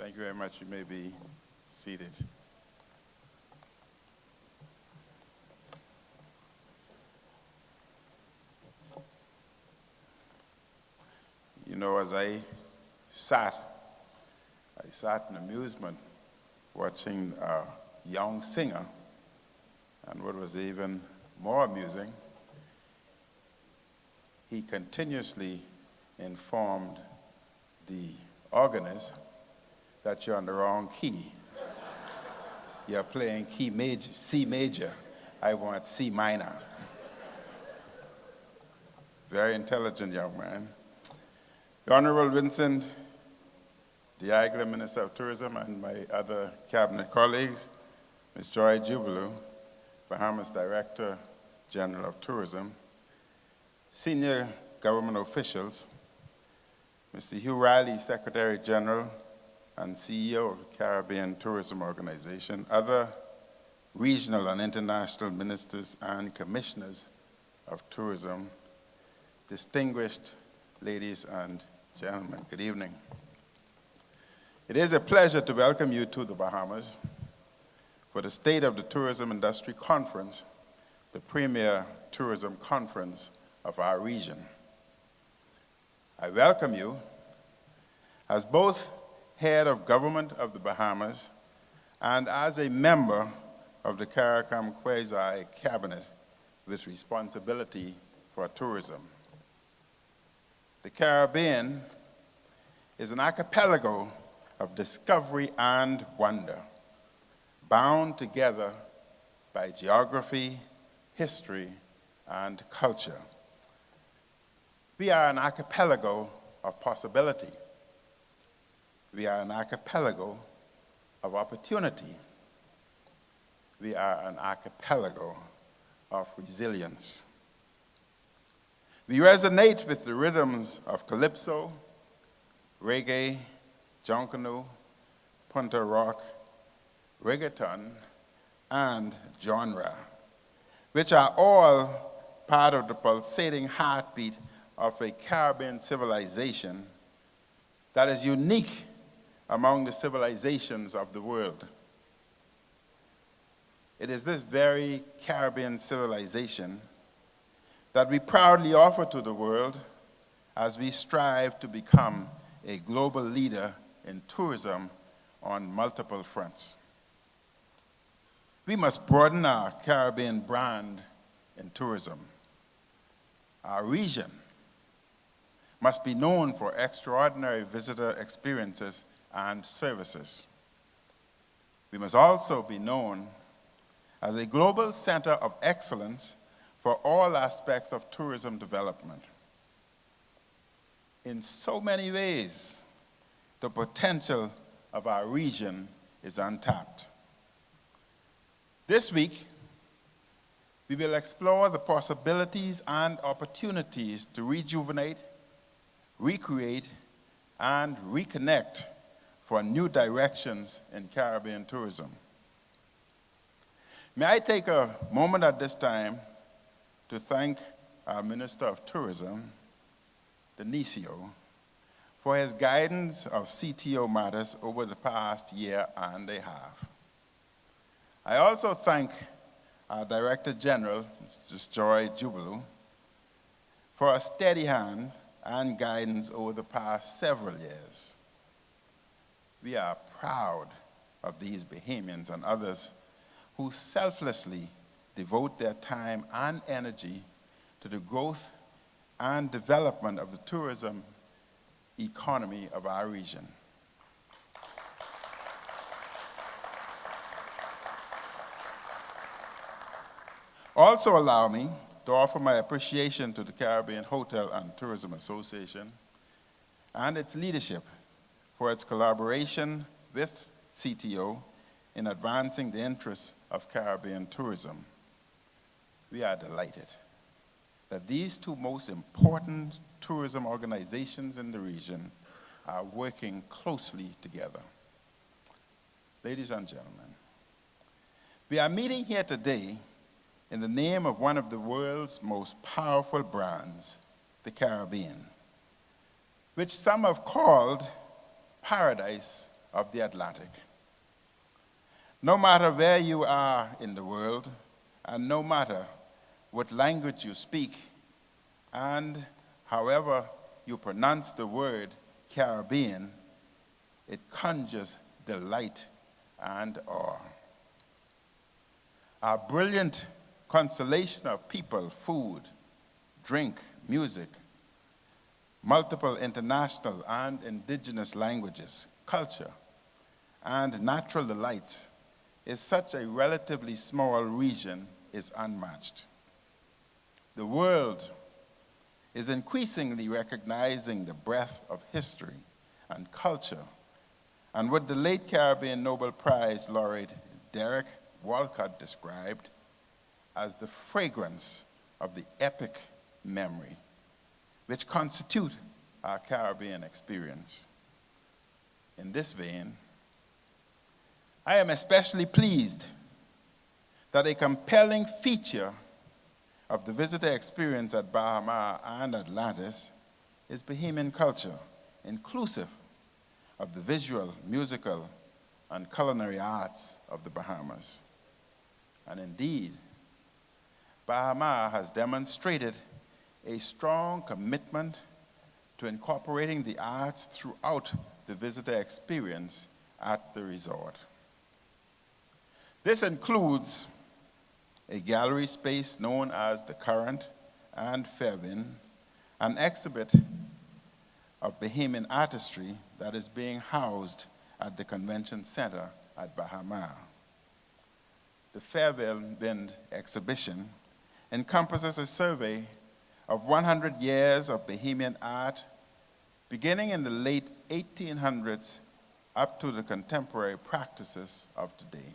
Thank you very much. You may be seated. You know, as I sat in amusement watching a young singer, and what was even more amusing, he continuously informed the organist that you're on the wrong key. You're playing C major. I want C minor. Very intelligent young man. The Honorable Vincent Diagla, Minister of Tourism, and my other cabinet colleagues, Ms. Joy Jubileau, Bahamas Director General of Tourism, senior government officials, Mr. Hugh Riley, Secretary General and CEO of the Caribbean Tourism Organization, other regional and international ministers and commissioners of tourism, distinguished ladies and gentlemen, good evening. It is a pleasure to welcome you to the Bahamas for the State of the Tourism Industry Conference, the premier tourism conference of our region. I welcome you as both head of government of the Bahamas and as a member of the CARICOM quasi-cabinet with responsibility for tourism. The Caribbean is an archipelago of discovery and wonder, bound together by geography, history, and culture. We are an archipelago of possibility. We are an archipelago of opportunity. We are an archipelago of resilience. We resonate with the rhythms of calypso, reggae, jonquillo, punta rock, reggaeton, and genre, which are all part of the pulsating heartbeat of a Caribbean civilization that is unique among the civilizations of the world. It is this very Caribbean civilization that we proudly offer to the world as we strive to become a global leader in tourism on multiple fronts. We must broaden our Caribbean brand in tourism. Our region must be known for extraordinary visitor experiences and services. We must also be known as a global center of excellence for all aspects of tourism development. In so many ways, the potential of our region is untapped. This week, we will explore the possibilities and opportunities to rejuvenate, recreate, and reconnect for new directions in Caribbean tourism. May I take a moment at this time to thank our Minister of Tourism, Denicio, for his guidance of CTO matters over the past year and a half. I also thank our Director General, Ms. Joy Jubileau, for a steady hand and guidance over the past several years. We are proud of these Bahamians and others who selflessly devote their time and energy to the growth and development of the tourism economy of our region. Also allow me to offer my appreciation to the Caribbean Hotel and Tourism Association and its leadership for its collaboration with CTO in advancing the interests of Caribbean tourism. We are delighted that these two most important tourism organizations in the region are working closely together. Ladies and gentlemen, we are meeting here today in the name of one of the world's most powerful brands, the Caribbean, which some have called paradise of the Atlantic. No matter where you are in the world, and no matter what language you speak, and however you pronounce the word Caribbean, it conjures delight and awe. Our brilliant constellation of people, food, drink, music, multiple international and indigenous languages, culture, and natural delights is such a relatively small region is unmatched. The world is increasingly recognizing the breadth of history and culture, and what the late Caribbean Nobel Prize laureate Derek Walcott described as the fragrance of the epic memory, which constitute our Caribbean experience. In this vein, I am especially pleased that a compelling feature of the visitor experience at Bahamas and Atlantis is Bahamian culture, inclusive of the visual, musical, and culinary arts of the Bahamas. And indeed, Bahamas has demonstrated a strong commitment to incorporating the arts throughout the visitor experience at the resort. This includes a gallery space known as the Current and Fairwind, an exhibit of Bahamian artistry that is being housed at the Convention Center at Bahamas. The Fairwind exhibition encompasses a survey of 100 years of Bahamian art, beginning in the late 1800s up to the contemporary practices of today.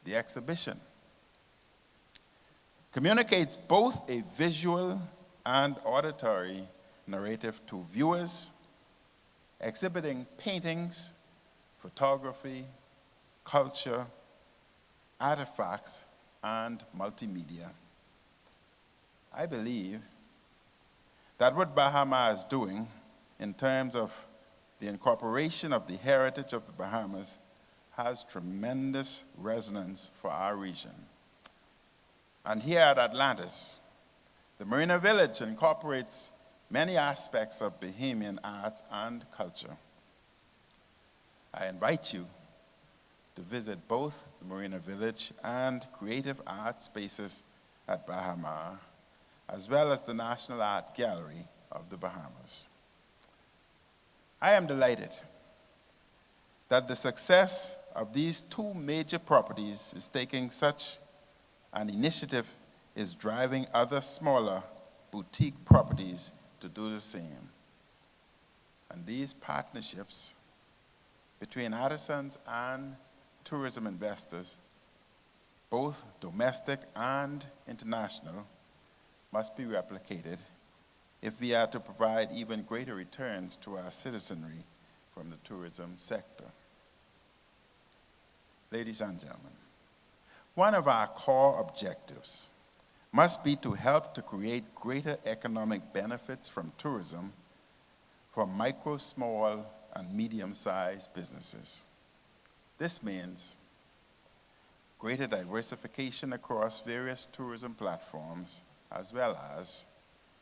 The exhibition communicates both a visual and auditory narrative to viewers, exhibiting paintings, photography, culture, artifacts, and multimedia. I believe that what Bahamas is doing in terms of the incorporation of the heritage of the Bahamas has tremendous resonance for our region. And here at Atlantis, the Marina Village incorporates many aspects of Bahamian art and culture. I invite you to visit both the Marina Village and creative art spaces at Bahamas, as well as the National Art Gallery of the Bahamas. I am delighted that the success of these two major properties is taking such an initiative is driving other smaller boutique properties to do the same. And these partnerships between artisans and tourism investors, both domestic and international, must be replicated if we are to provide even greater returns to our citizenry from the tourism sector. Ladies and gentlemen, one of our core objectives must be to help to create greater economic benefits from tourism for micro, small, and medium-sized businesses. This means greater diversification across various tourism platforms, as well as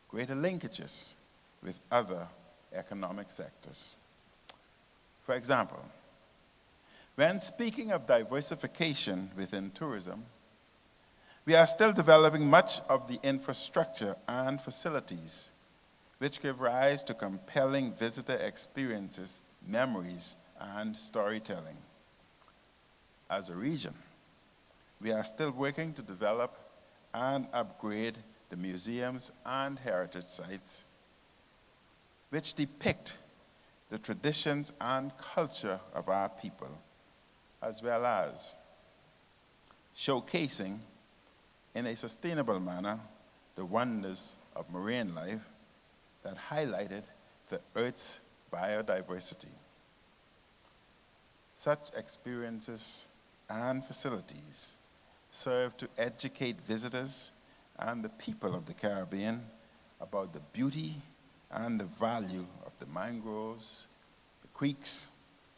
greater linkages with other economic sectors. For example, when speaking of diversification within tourism, we are still developing much of the infrastructure and facilities which give rise to compelling visitor experiences, memories, and storytelling. As a region, we are still working to develop and upgrade the museums and heritage sites which depict the traditions and culture of our people, as well as showcasing in a sustainable manner the wonders of marine life that highlighted the Earth's biodiversity. Such experiences and facilities serve to educate visitors and the people of the Caribbean about the beauty and the value of the mangroves, the creeks,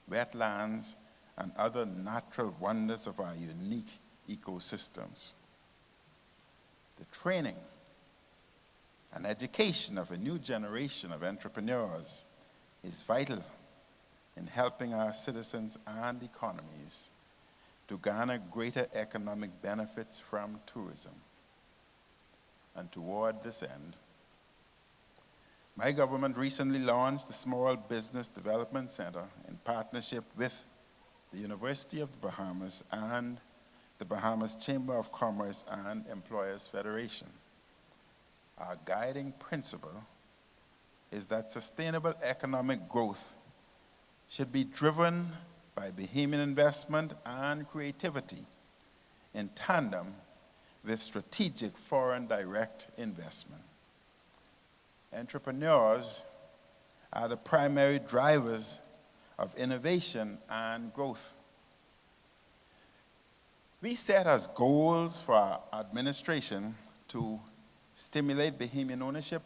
wetlands, and other natural wonders of our unique ecosystems. The training and education of a new generation of entrepreneurs is vital in helping our citizens and economies to garner greater economic benefits from tourism. And toward this end, my government recently launched the Small Business Development Center in partnership with the University of the Bahamas and the Bahamas Chamber of Commerce and Employers Federation. Our guiding principle is that sustainable economic growth should be driven by Bahamian investment and creativity in tandem with strategic foreign direct investment. Entrepreneurs are the primary drivers of innovation and growth. We set as goals for our administration to stimulate Bahamian ownership,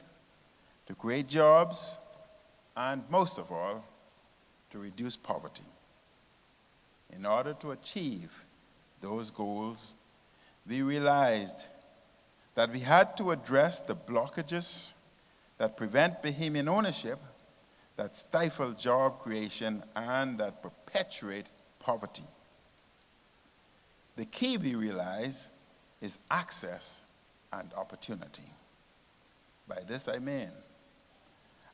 to create jobs, and most of all, to reduce poverty. In order to achieve those goals, we realized that we had to address the blockages that prevent Bahamian ownership, that stifle job creation, and that perpetuate poverty. The key, we realize, is access and opportunity. By this I mean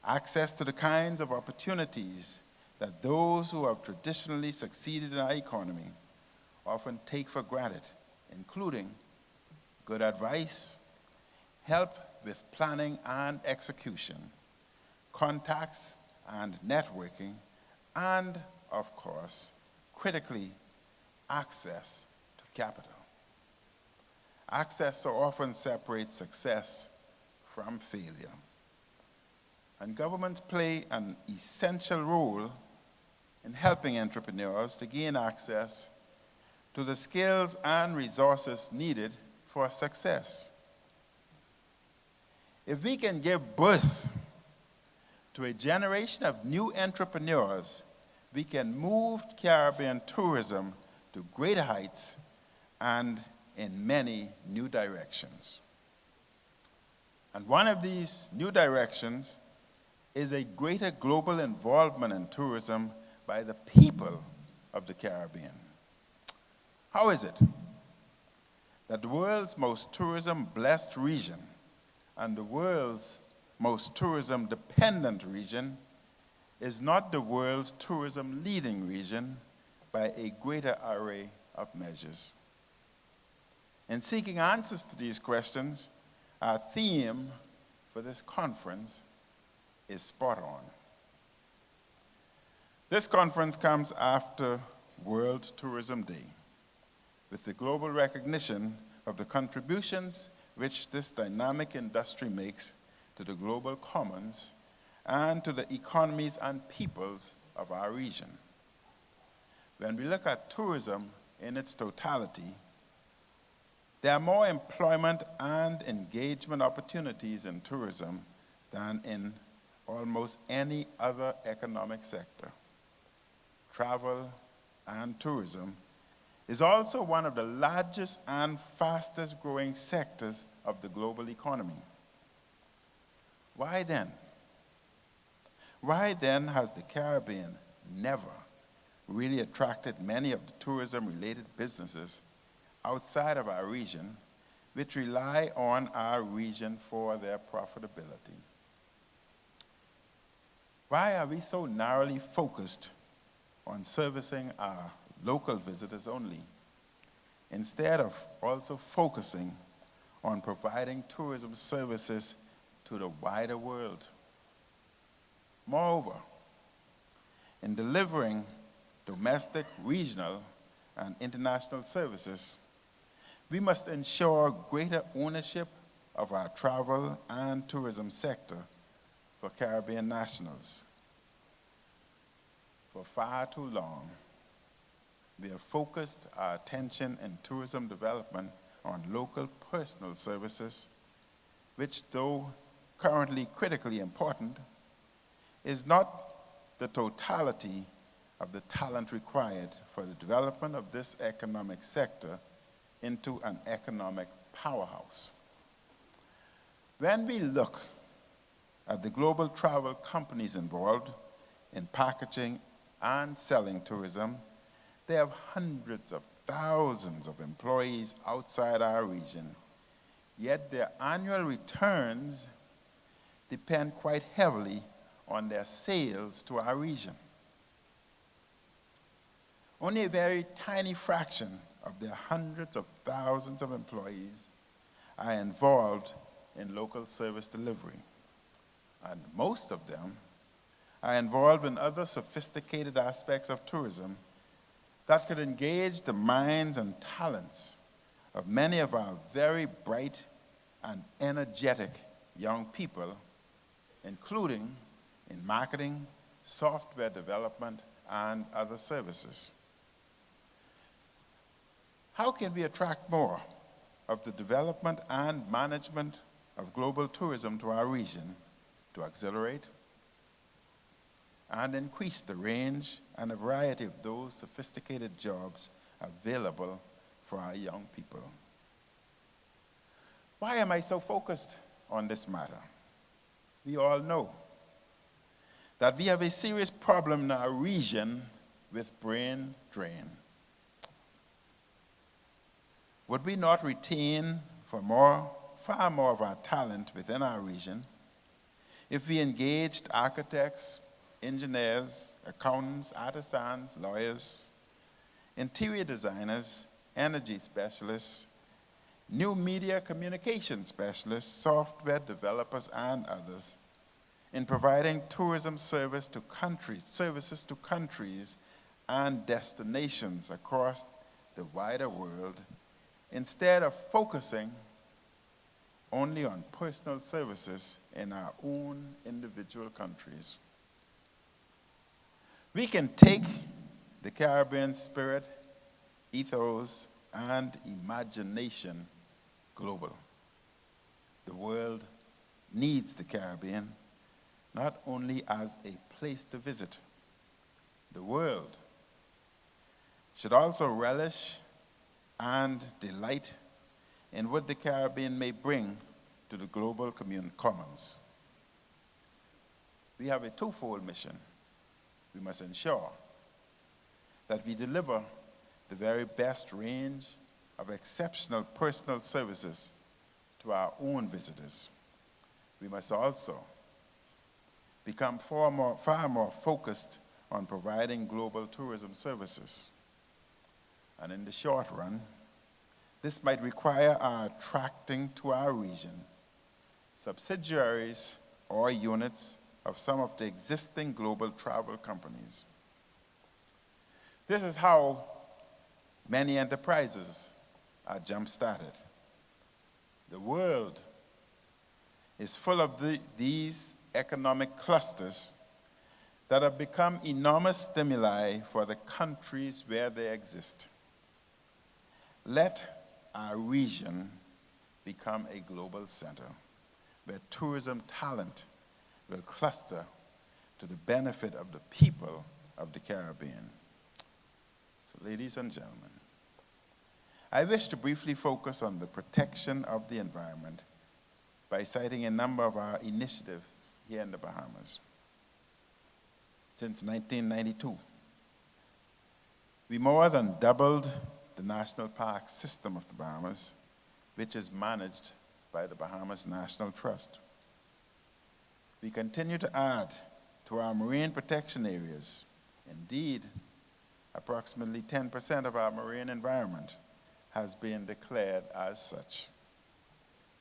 access to the kinds of opportunities that those who have traditionally succeeded in our economy often take for granted, including good advice, help with planning and execution, contacts and networking, and, of course, critically, access to capital. Access so often separates success from failure. And governments play an essential role in helping entrepreneurs to gain access to the skills and resources needed for success. If we can give birth to a generation of new entrepreneurs, we can move Caribbean tourism to greater heights and in many new directions. And one of these new directions is a greater global involvement in tourism by the people of the Caribbean. How is it that the world's most tourism-blessed region and the world's most tourism-dependent region is not the world's tourism-leading region by a greater array of measures? In seeking answers to these questions, our theme for this conference is spot on. This conference comes after World Tourism Day, with the global recognition of the contributions which this dynamic industry makes to the global commons and to the economies and peoples of our region. When we look at tourism in its totality, there are more employment and engagement opportunities in tourism than in almost any other economic sector. Travel and tourism is also one of the largest and fastest growing sectors of the global economy. Why then? Why then has the Caribbean never really attracted many of the tourism-related businesses outside of our region, which rely on our region for their profitability? Why are we so narrowly focused on servicing our local visitors only, instead of also focusing on providing tourism services to the wider world? Moreover, in delivering domestic, regional, and international services, we must ensure greater ownership of our travel and tourism sector for Caribbean nationals. For far too long, we have focused our attention in tourism development on local personal services, which, though currently critically important, is not the totality of the talent required for the development of this economic sector into an economic powerhouse. When we look at the global travel companies involved in packaging and selling tourism, they have hundreds of thousands of employees outside our region, yet their annual returns depend quite heavily on their sales to our region. Only a very tiny fraction of their hundreds of thousands of employees are involved in local service delivery, and most of them are involved in other sophisticated aspects of tourism that could engage the minds and talents of many of our very bright and energetic young people, including in marketing, software development, and other services. How can we attract more of the development and management of global tourism to our region to accelerate and increase the range and a variety of those sophisticated jobs available for our young people? Why am I so focused on this matter? We all know that we have a serious problem in our region with brain drain. Would we not retain far more of our talent within our region if we engaged architects, engineers, accountants, artisans, lawyers, interior designers, energy specialists, new media communication specialists, software developers, and others in providing tourism services to countries and destinations across the wider world, instead of focusing only on personal services in our own individual countries? We can take the Caribbean spirit, ethos, and imagination global. The world needs the Caribbean, not only as a place to visit. The world should also relish and delight in what the Caribbean may bring to the global commons. We have a twofold mission. We must ensure that we deliver the very best range of exceptional personal services to our own visitors. We must also become far more focused on providing global tourism services. And in the short run, this might require our attracting to our region subsidiaries or units of some of the existing global travel companies. This is how many enterprises are jump-started. The world is full of these economic clusters that have become enormous stimuli for the countries where they exist. Let our region become a global center where tourism talent will cluster to the benefit of the people of the Caribbean. So, ladies and gentlemen, I wish to briefly focus on the protection of the environment by citing a number of our initiatives here in the Bahamas. Since 1992, we more than doubled the national park system of the Bahamas, which is managed by the Bahamas National Trust. We continue to add to our marine protection areas. Indeed, approximately 10% of our marine environment has been declared as such.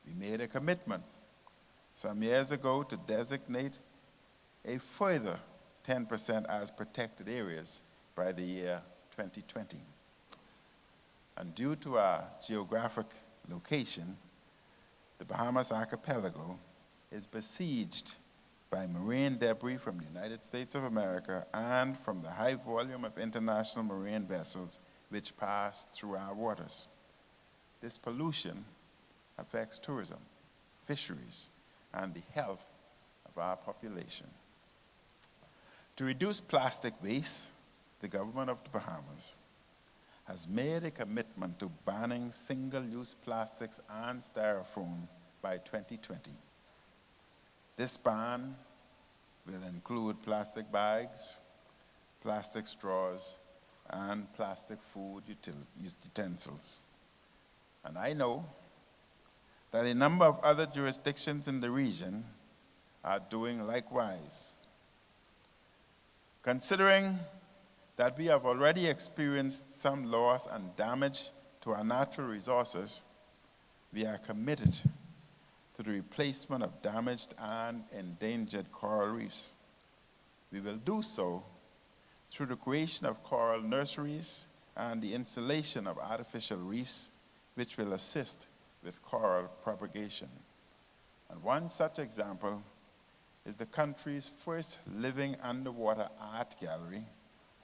We made a commitment some years ago to designate a further 10% as protected areas by the year 2020. And due to our geographic location, the Bahamas archipelago is besieged by marine debris from the United States of America and from the high volume of international marine vessels which pass through our waters. This pollution affects tourism, fisheries, and the health of our population. To reduce plastic waste the government of the Bahamas has made a commitment to banning single-use plastics and styrofoam by 2020. This ban will include plastic bags, plastic straws, and plastic food utensils. And I know that a number of other jurisdictions in the region are doing likewise. Considering that we have already experienced some loss and damage to our natural resources, we are committed to the replacement of damaged and endangered coral reefs. We will do so through the creation of coral nurseries and the installation of artificial reefs, which will assist with coral propagation. And one such example is the country's first living underwater art gallery,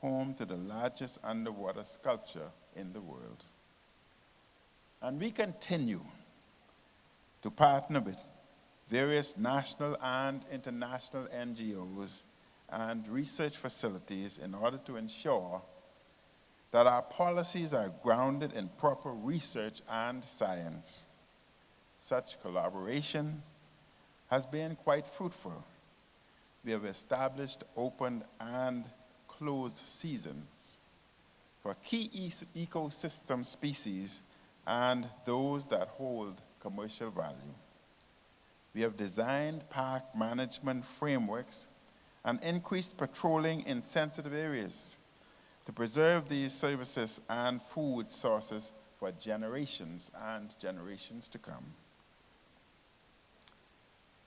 home to the largest underwater sculpture in the world. And we continue to partner with various national and international NGOs and research facilities in order to ensure that our policies are grounded in proper research and science. Such collaboration has been quite fruitful. We have established open and closed seasons for key ecosystem species and those that hold commercial value. We have designed park management frameworks and increased patrolling in sensitive areas to preserve these services and food sources for generations and generations to come.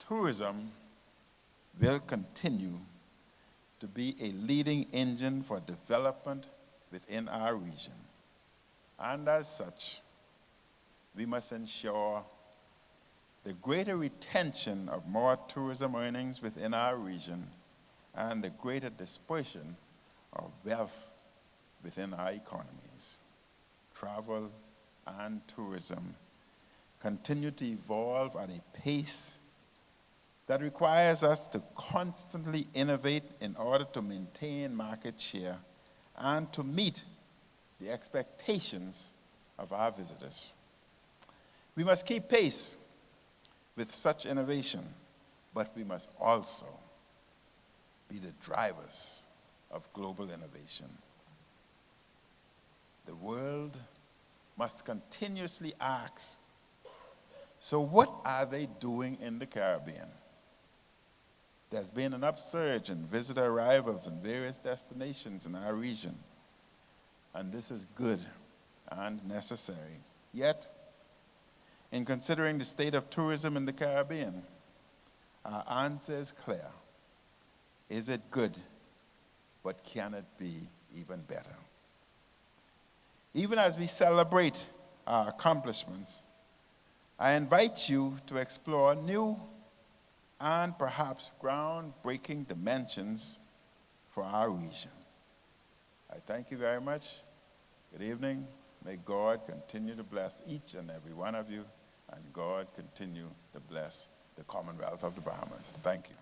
Tourism will continue to be a leading engine for development within our region. And as such, we must ensure the greater retention of more tourism earnings within our region and the greater dispersion of wealth within our economies. Travel and tourism continue to evolve at a pace that requires us to constantly innovate in order to maintain market share and to meet the expectations of our visitors. We must keep pace with such innovation, but we must also be the drivers of global innovation. The world must continuously ask, so what are they doing in the Caribbean? There's been an upsurge in visitor arrivals in various destinations in our region, and this is good and necessary. Yet, in considering the state of tourism in the Caribbean, our answer is clear. Is it good, but can it be even better? Even as we celebrate our accomplishments, I invite you to explore new and perhaps groundbreaking dimensions for our region. I thank you very much. Good evening. May God continue to bless each and every one of you, and God continue to bless the Commonwealth of the Bahamas. Thank you.